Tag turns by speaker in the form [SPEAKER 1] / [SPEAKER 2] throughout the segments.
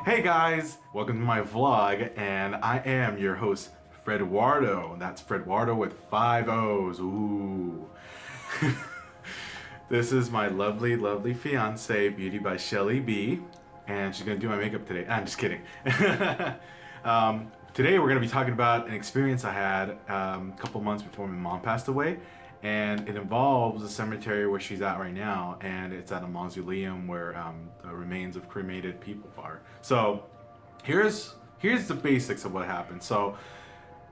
[SPEAKER 1] Hey guys, welcome to my vlog, and I am your host, Fredwardo. That's Fredwardo with 5 O's. Ooh. This is my lovely, lovely fiance, Beauty by ShellyyyyyB, and she's gonna do my makeup today. I'm just kidding. Today we're gonna be talking about an experience I had a couple months before my mom passed away, and it involves the cemetery where she's at right now, and it's at a mausoleum where the remains of cremated people are. So here's the basics of what happened. So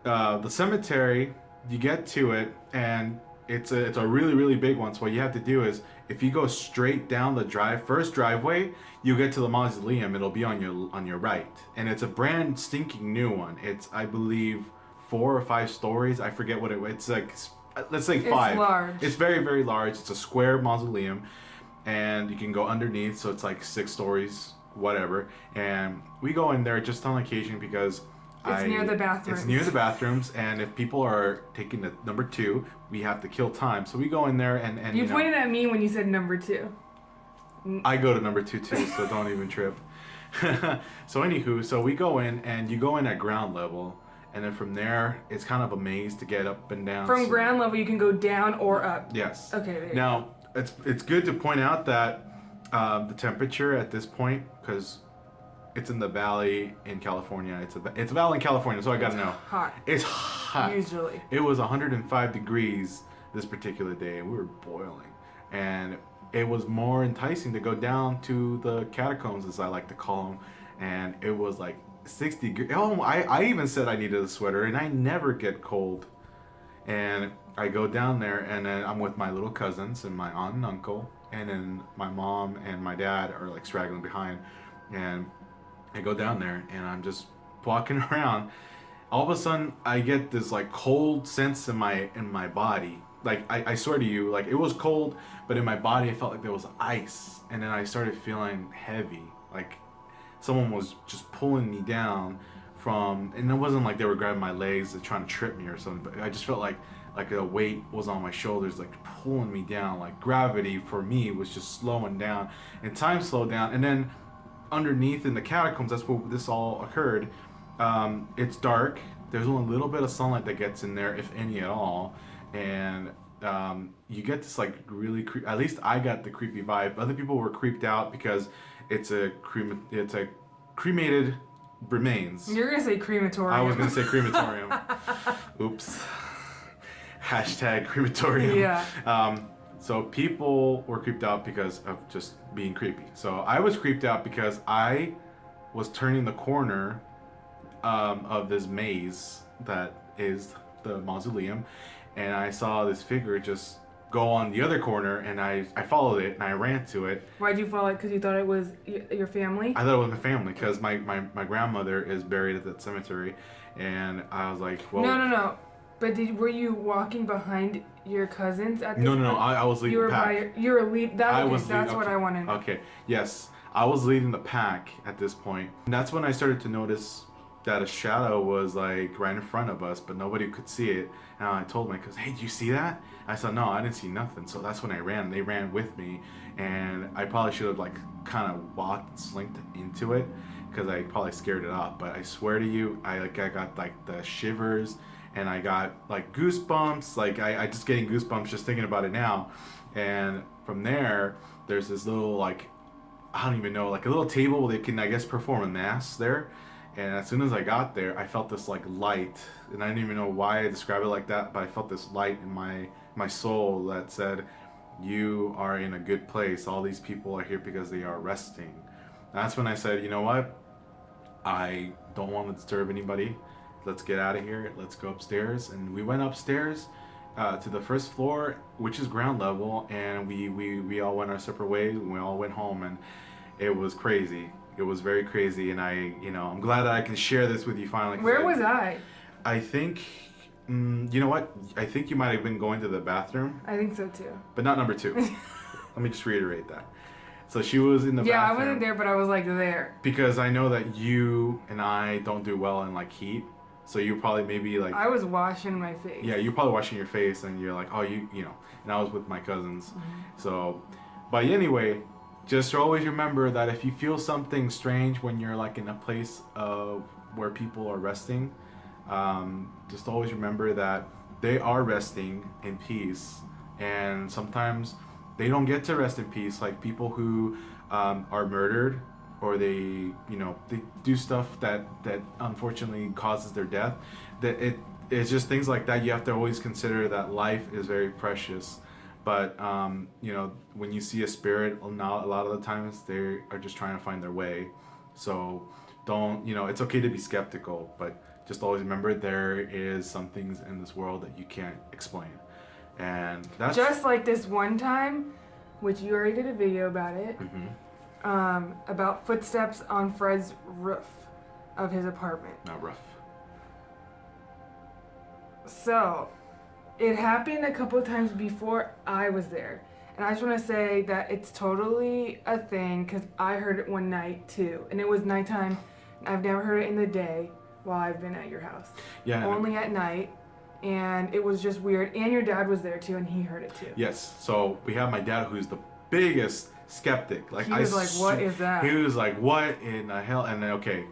[SPEAKER 1] the cemetery, you get to it, and it's a really, really big one. So what you have to do is, if you go straight down the first driveway, you get to the mausoleum. It'll be on your right, and it's a brand stinking new one. It's, I believe, 4 or 5 stories. I forget what it's like. Let's say 5.
[SPEAKER 2] It's large.
[SPEAKER 1] It's very, very large. It's a square mausoleum, and you can go underneath. So it's like 6 stories, whatever. And we go in there just on occasion because
[SPEAKER 2] it's near the bathrooms.
[SPEAKER 1] It's near the bathrooms, and if people are taking the number 2, we have to kill time. So we go in there and
[SPEAKER 2] you pointed at me when you said number 2.
[SPEAKER 1] I go to number 2 too, so don't even trip. So anywho, so we go in, and you go in at ground level, and then from there it's kind of a maze to get up and down.
[SPEAKER 2] From ground level, you can go down or up.
[SPEAKER 1] Yes.
[SPEAKER 2] Okay. There
[SPEAKER 1] now it's good to point out that the temperature at this point, because it's in the valley in California. It's a valley in California, so I gotta know.
[SPEAKER 2] Hot.
[SPEAKER 1] It's hot.
[SPEAKER 2] Usually.
[SPEAKER 1] It was 105 degrees this particular day, and we were boiling. And it was more enticing to go down to the catacombs, as I like to call them, and it was like 60 degrees. Oh, I even said I needed a sweater, and I never get cold. And I go down there, and then I'm with my little cousins and my aunt and uncle, and then my mom and my dad are like straggling behind, and I go down there, and I'm just walking around. All of a sudden, I get this like cold sense in my body. Like I swear to you, like it was cold, but in my body I felt like there was ice, and then I started feeling heavy, like someone was just pulling me down from, and it wasn't like they were grabbing my legs and trying to trip me or something, but I just felt like a weight was on my shoulders, like pulling me down. Like gravity for me was just slowing down, and time slowed down. And then underneath in the catacombs, that's where this all occurred. It's dark. There's only a little bit of sunlight that gets in there, if any at all, and you get this like really at least I got the creepy vibe. Other people were creeped out because it's a cremated remains.
[SPEAKER 2] You're gonna say crematorium.
[SPEAKER 1] I was gonna say crematorium. Oops. Hashtag crematorium.
[SPEAKER 2] Yeah.
[SPEAKER 1] So people were creeped out because of just being creepy. So I was creeped out because I was turning the corner of this maze that is the mausoleum, and I saw this figure just go on the other corner, and I followed it, and I ran to it.
[SPEAKER 2] Why'd you follow it? Because you thought it was your family?
[SPEAKER 1] I thought it was my family, because my grandmother is buried at that cemetery, and I was like, well...
[SPEAKER 2] No. But were you walking behind your cousins at this
[SPEAKER 1] No.
[SPEAKER 2] point?
[SPEAKER 1] I was leading the pack.
[SPEAKER 2] You were lead. That's what I wanted.
[SPEAKER 1] Okay. Yes, I was leading the pack at this point. And that's when I started to notice that a shadow was like right in front of us, but nobody could see it. And I told my cousin, "Hey, do you see that?" I said, "No, I didn't see nothing." So that's when I ran. They ran with me, and I probably should have like kind of walked and slinked into it, because I probably scared it off. But I swear to you, I got like the shivers. And I got like goosebumps, like I just getting goosebumps just thinking about it now. And from there, there's this little like, I don't even know, like a little table where they can, I guess, perform a mass there. And as soon as I got there, I felt this like light, and I didn't even know why I describe it like that, but I felt this light in my soul that said, "You are in a good place. All these people are here because they are resting." And that's when I said, you know what? I don't want to disturb anybody. Let's get out of here. Let's go upstairs. And we went upstairs to the first floor, which is ground level, and we all went our separate ways, and we all went home, and it was crazy. It was very crazy, and I'm glad that I can share this with you finally.
[SPEAKER 2] Where was I?
[SPEAKER 1] I think, you know what? I think you might have been going to the bathroom.
[SPEAKER 2] I think so too.
[SPEAKER 1] But not number 2. Let me just reiterate that. So she was in the bathroom.
[SPEAKER 2] Yeah, I wasn't there, but I was like there.
[SPEAKER 1] Because I know that you and I don't do well in like heat. So you probably maybe like...
[SPEAKER 2] I was washing my face.
[SPEAKER 1] Yeah, you're probably washing your face, and you're like, oh, you know. And I was with my cousins. Mm-hmm. So, but anyway, just always remember that if you feel something strange when you're like in a place where people are resting, just always remember that they are resting in peace, and sometimes they don't get to rest in peace. Like people who are murdered, or they do stuff that unfortunately causes their death. It's just things like that. You have to always consider that life is very precious. But when you see a spirit, now a lot of the times they are just trying to find their way. So don't, it's okay to be skeptical, but just always remember there is some things in this world that you can't explain. And that's
[SPEAKER 2] just like this one time, which you already did a video about it, about footsteps on Fred's roof of his apartment.
[SPEAKER 1] not rough.
[SPEAKER 2] So, it happened a couple of times before I was there. And I just want to say that it's totally a thing because I heard it one night too. And it was nighttime. I've never heard it in the day while I've been at your house.
[SPEAKER 1] Yeah.
[SPEAKER 2] Only at night. And it was just weird. And your dad was there too, and he heard it too.
[SPEAKER 1] Yes. So we have my dad, who's the biggest skeptic. Like
[SPEAKER 2] he was like, "What is that?"
[SPEAKER 1] He was like, "What in the hell?" And then, okay,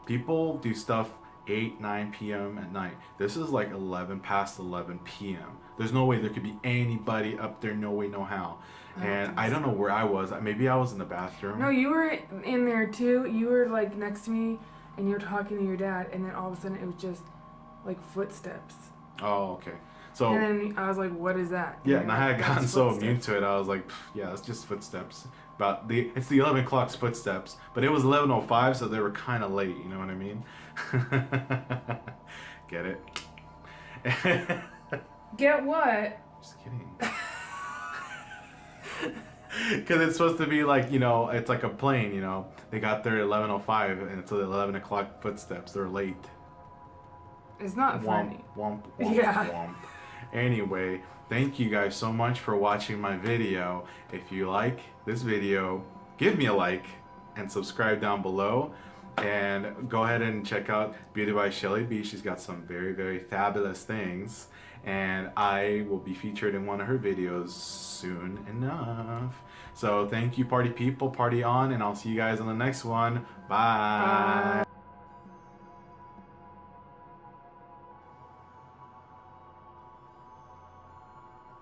[SPEAKER 1] people do stuff 8, 9 p.m. at night. This is like 11 past 11 p.m. There's no way there could be anybody up there. No way, no how. And I don't know where I was. Maybe I was in the bathroom.
[SPEAKER 2] No, you were in there too. You were like next to me, and you were talking to your dad, and then all of a sudden it was just like footsteps.
[SPEAKER 1] Oh, okay. So.
[SPEAKER 2] And then I was like, "What is that?"
[SPEAKER 1] Yeah, and I had gotten so
[SPEAKER 2] footsteps.
[SPEAKER 1] immune to it. I was like, yeah, it's just footsteps. It's the 11 o'clock's footsteps, but it was 11:05, so they were kind of late. You know what I mean? Get it?
[SPEAKER 2] Get what?
[SPEAKER 1] Just kidding. Because it's supposed to be like, it's like a plane. They got there at 11:05, and it's the 11 o'clock footsteps. They're late.
[SPEAKER 2] It's not funny.
[SPEAKER 1] Womp, womp,
[SPEAKER 2] Yeah.
[SPEAKER 1] womp. Anyway, thank you guys so much for watching my video. If you like this video, give me a like and subscribe down below. And go ahead and check out Beauty by ShellyyyyyB. She's got some very, very fabulous things. And I will be featured in one of her videos soon enough. So thank you, party people. Party on. And I'll see you guys on the next one. Bye.
[SPEAKER 2] Bye.